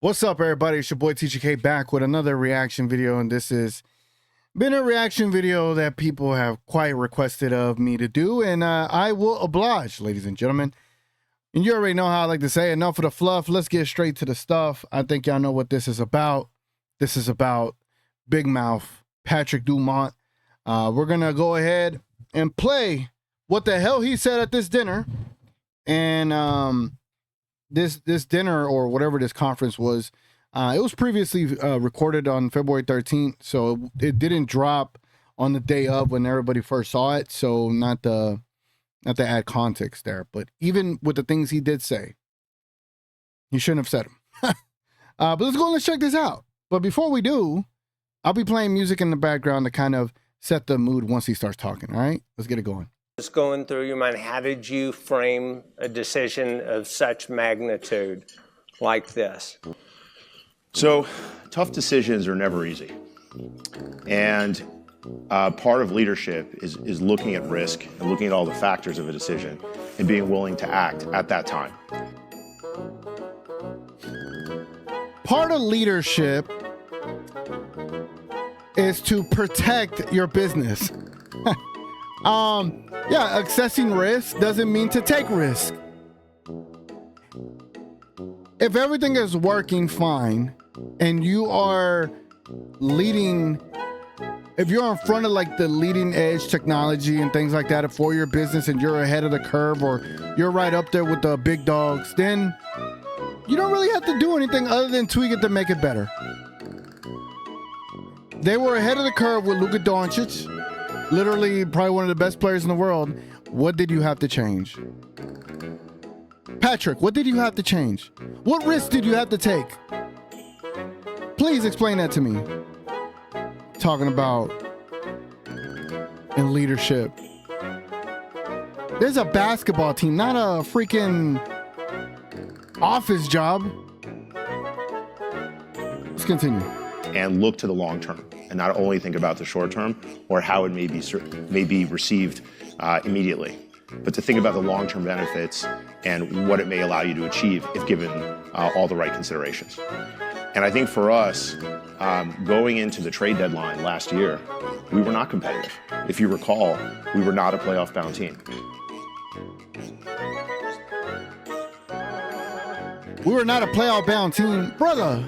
What's up, everybody? It's your boy TGK back with another reaction video, and this has been a reaction video that people have quite requested of me to do, and I will oblige, ladies and gentlemen. And you already know how I like to say, enough of the fluff. Let's get straight to the stuff. I think y'all know what this is about. This is about Big Mouth Patrick Dumont. We're gonna go ahead and play what the hell he said at this dinner, and this dinner, or whatever this conference was, it was previously recorded on February 13th, so it didn't drop on the day of when everybody first saw it, so not to add context there. But even with the things he did say, he shouldn't have said them. But let's go and let's check this out. But before we do, I'll be playing music in the background to kind of set the mood once he starts talking. All right, let's get it going. What's going through your mind? How did you frame a decision of such magnitude like this? So, tough decisions are never easy. And part of leadership is looking at risk and looking at all the factors of a decision and being willing to act at that time. Part of leadership is to protect your business. Yeah, accessing risk doesn't mean to take risk. If everything is working fine and you are leading, if you're in front of like the leading edge technology and things like that for your business, and you're ahead of the curve, or you're right up there with the big dogs, then you don't really have to do anything other than tweak it to make it better. They were ahead of the curve with LUKA Doncic. Literally probably one of the best players in the world. What did you have to change? Patrick, what did you have to change? What risk did you have to take? Please explain that to me. Talking about in leadership. There's a basketball team, not a freaking office job. Let's continue. And look to the long term, and not only think about the short term or how it may be received immediately, but to think about the long-term benefits and what it may allow you to achieve if given all the right considerations. And I think for us, going into the trade deadline last year, we were not competitive. If you recall, we were not a playoff-bound team. We were not a playoff-bound team, brother.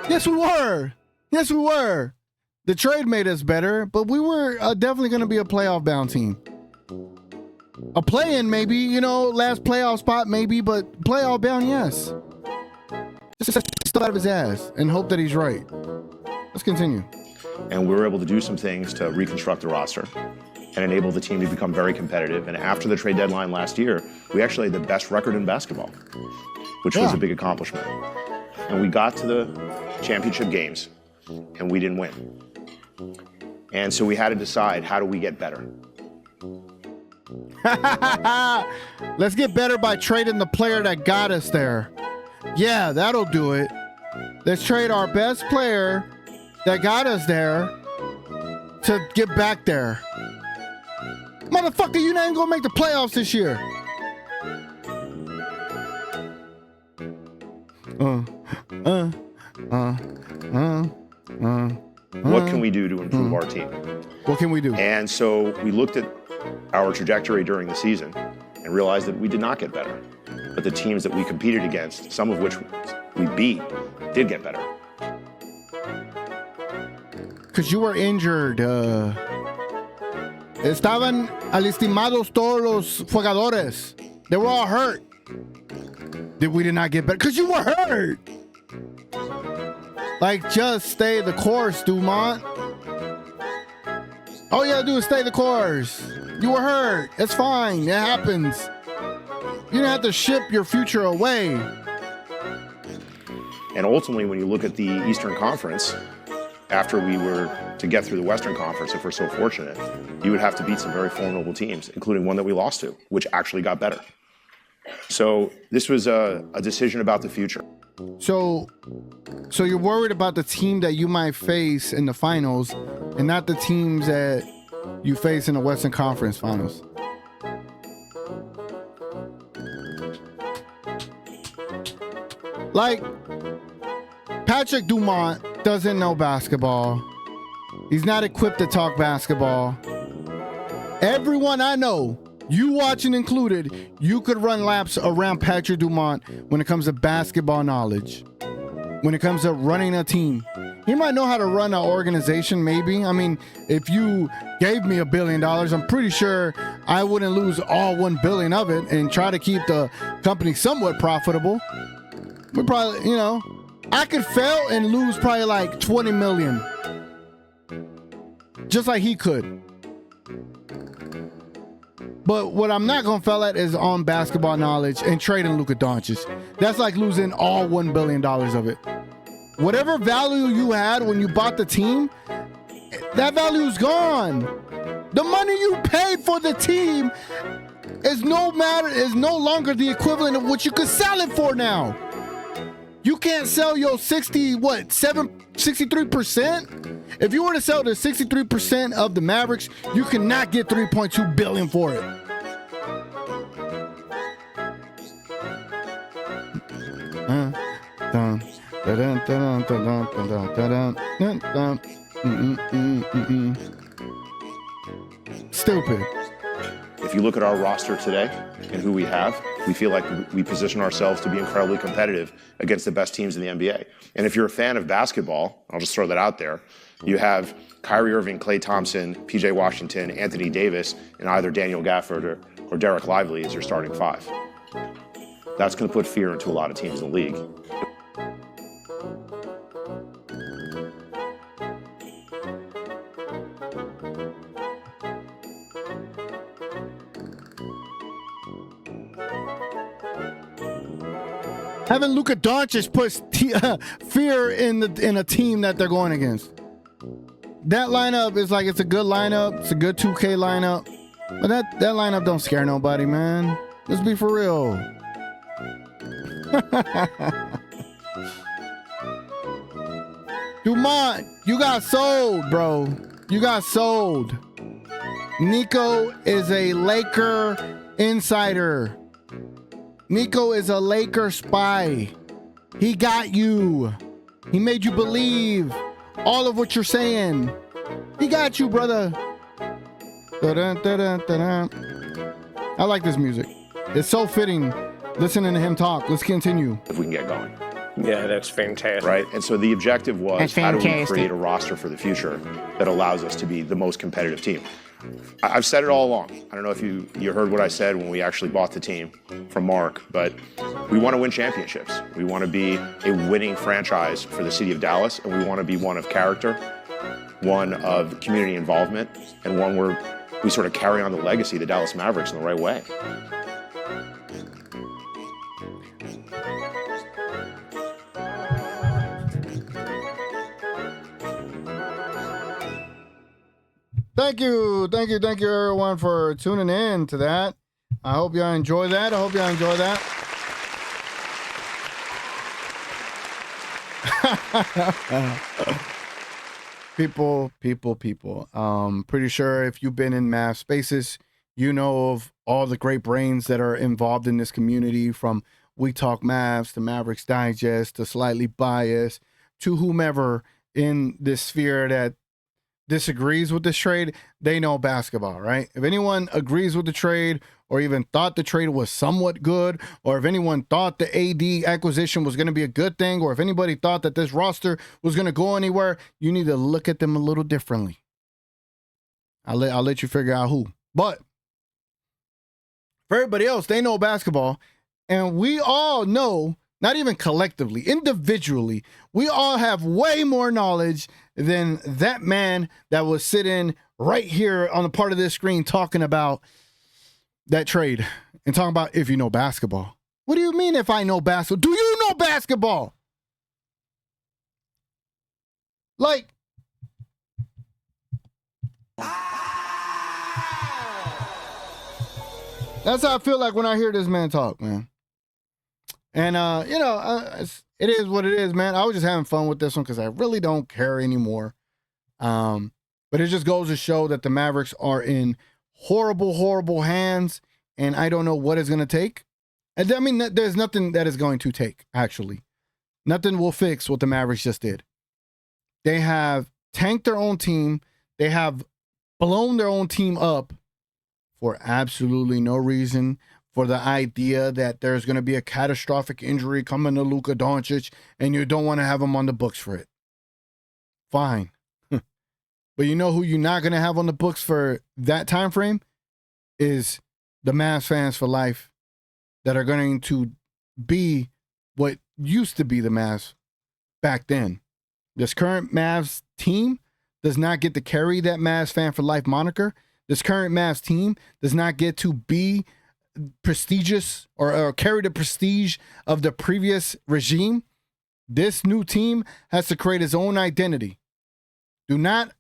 Yes, we were. Yes, we were. The trade made us better, but we were definitely going to be a playoff-bound team. A play-in, maybe, you know, last playoff spot, maybe, but playoff-bound, yes. Just stuff out of his ass and hope that he's right. Let's continue. And we were able to do some things to reconstruct the roster and enable the team to become very competitive. And after the trade deadline last year, we actually had the best record in basketball, which was a big accomplishment. And we got to the championship games, and we didn't win. And so we had to decide, how do we get better? Let's get better by trading the player that got us there. Yeah, that'll do it. Let's trade our best player that got us there to get back there. Motherfucker, you ain't gonna make the playoffs this year. What can we do to improve our team? What can we do? And so we looked at our trajectory during the season and realized that we did not get better. But the teams that we competed against, some of which we beat, did get better. Because you were injured. Estaban alistimados todos los jugadores. They were all hurt. We did not get better because you were hurt. Like, just stay the course, Dumont. All you gotta do is stay the course. You were hurt. It's fine. It happens. You don't have to ship your future away. And ultimately, when you look at the Eastern Conference, after we were to get through the Western Conference, if we're so fortunate, you would have to beat some very formidable teams, including one that we lost to, which actually got better. So this was a decision about the future. So you're worried about the team that you might face in the finals and not the teams that you face in the Western Conference finals. Like, Patrick Dumont doesn't know basketball. He's not equipped to talk basketball. Everyone I know, you watching included, you could run laps around Patrick Dumont when it comes to basketball knowledge. When it comes to running a team. He might know how to run an organization, maybe. I mean, if you gave me $1 billion, I'm pretty sure I wouldn't lose all $1 billion of it and try to keep the company somewhat profitable. We probably, you know, I could fail and lose probably like 20 million. Just like he could. But what I'm not going to fail at is on basketball knowledge and trading LUKA DONCIC. That's like losing all $1 billion of it. Whatever value you had when you bought the team, that value is gone. The money you paid for the team is no longer the equivalent of what you could sell it for now. You can't sell your 63%? If you were to sell the 63% of the Mavericks, you cannot get $3.2 billion for it. Stupid. If you look at our roster today and who we have, we feel like we position ourselves to be incredibly competitive against the best teams in the NBA. And if you're a fan of basketball, I'll just throw that out there, you have Kyrie Irving, Klay Thompson, PJ Washington, Anthony Davis, and either Daniel Gafford or Derek Lively as your starting five. That's going to put fear into a lot of teams in the league. Having LUKA DONCIC puts fear in a team that they're going against. That lineup is like, it's a good lineup. It's a good 2K lineup. But that lineup don't scare nobody, man. Let's be for real. Dumont, you got sold, bro. You got sold. Nico is a Laker insider. Nico is a Laker spy. He got you. He made you believe all of what you're saying. He got you, brother. Dun, dun, dun, dun, dun. I like this music. It's so fitting listening to him talk. Let's continue. If we can get going. Yeah, that's fantastic. Right? And so the objective was, That's how do we fantastic. create a roster for the future that allows us to be the most competitive team? I've said it all along. I don't know if you heard what I said when we actually bought the team from Mark, but we want to win championships. We want to be a winning franchise for the city of Dallas, and we want to be one of character, one of community involvement, and one where we sort of carry on the legacy of the Dallas Mavericks in the right way. Thank you, everyone, for tuning in to that. I hope y'all enjoy that. People. Pretty sure if you've been in Mavs spaces, you know of all the great brains that are involved in this community, from We Talk Mavs to Mavericks Digest to Slightly Biased to whomever in this sphere that disagrees with this trade. They know basketball, right? If anyone agrees with the trade or even thought the trade was somewhat good, or if anyone thought the AD acquisition was going to be a good thing, or if anybody thought that this roster was going to go anywhere, you need to look at them a little differently. I'll let you figure out who. But for everybody else, they know basketball, and we all know, not even collectively, individually, we all have way more knowledge than that man that was sitting right here on the part of this screen talking about that trade and talking about if you know basketball. What do you mean if I know basketball? Do you know basketball? Like, that's how I feel like when I hear this man talk, man. And, it is what it is, man. I was just having fun with this one because I really don't care anymore. But it just goes to show that the Mavericks are in horrible, horrible hands, and I don't know what it's going to take. And I mean, there's nothing that is going to take, actually. nothing will fix what the Mavericks just did. They have tanked their own team. They have blown their own team up for absolutely no reason, for the idea that there's going to be a catastrophic injury coming to LUKA Doncic and you don't want to have him on the books for it. Fine. But you know who you're not going to have on the books for that time frame is the Mavs fans for life that are going to be what used to be the Mavs back then. This current Mavs team does not get to carry that Mavs fan for life moniker. This current Mavs team does not get to be prestigious or carry the prestige of the previous regime. This new team has to create its own identity. Do not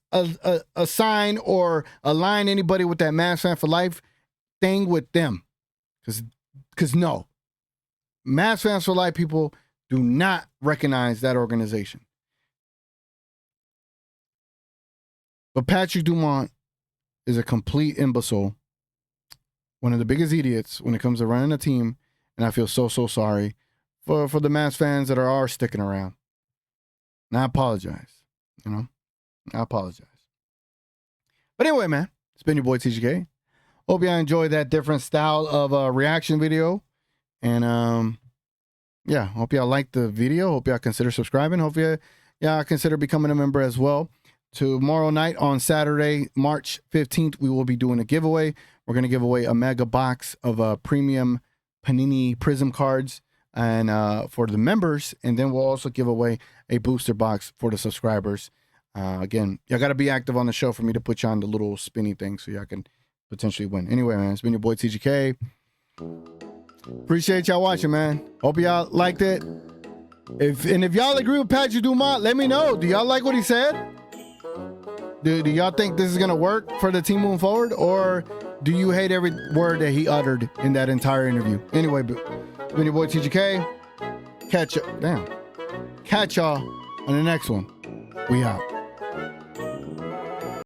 assign or align anybody with that Mavs fan for life thing with them. Because no. Mavs fans for life people do not recognize that organization. But Patrick Dumont is a complete imbecile. One of the biggest idiots when it comes to running a team. And I feel so sorry for the Mavs fans that are sticking around. And I apologize. I apologize. But anyway, man, it's been your boy TGK. Hope y'all enjoyed that different style of reaction video. And yeah, hope y'all liked the video. Hope y'all consider subscribing. Hope y'all consider becoming a member as well. Tomorrow night on Saturday, March 15th, we will be doing a giveaway. We're going to give away a mega box of premium Panini Prism cards and for the members. And then we'll also give away a booster box for the subscribers. Again, y'all got to be active on the show for me to put you on the little spinny thing so y'all can potentially win. Anyway, man, it's been your boy TGK. Appreciate y'all watching, man. Hope y'all liked it. If y'all agree with Patrick Dumont, let me know. Do y'all like what he said? Do y'all think this is going to work for the team moving forward? Or do you hate every word that he uttered in that entire interview? Anyway, it's been your boy TGK. Catch y'all on the next one. We out.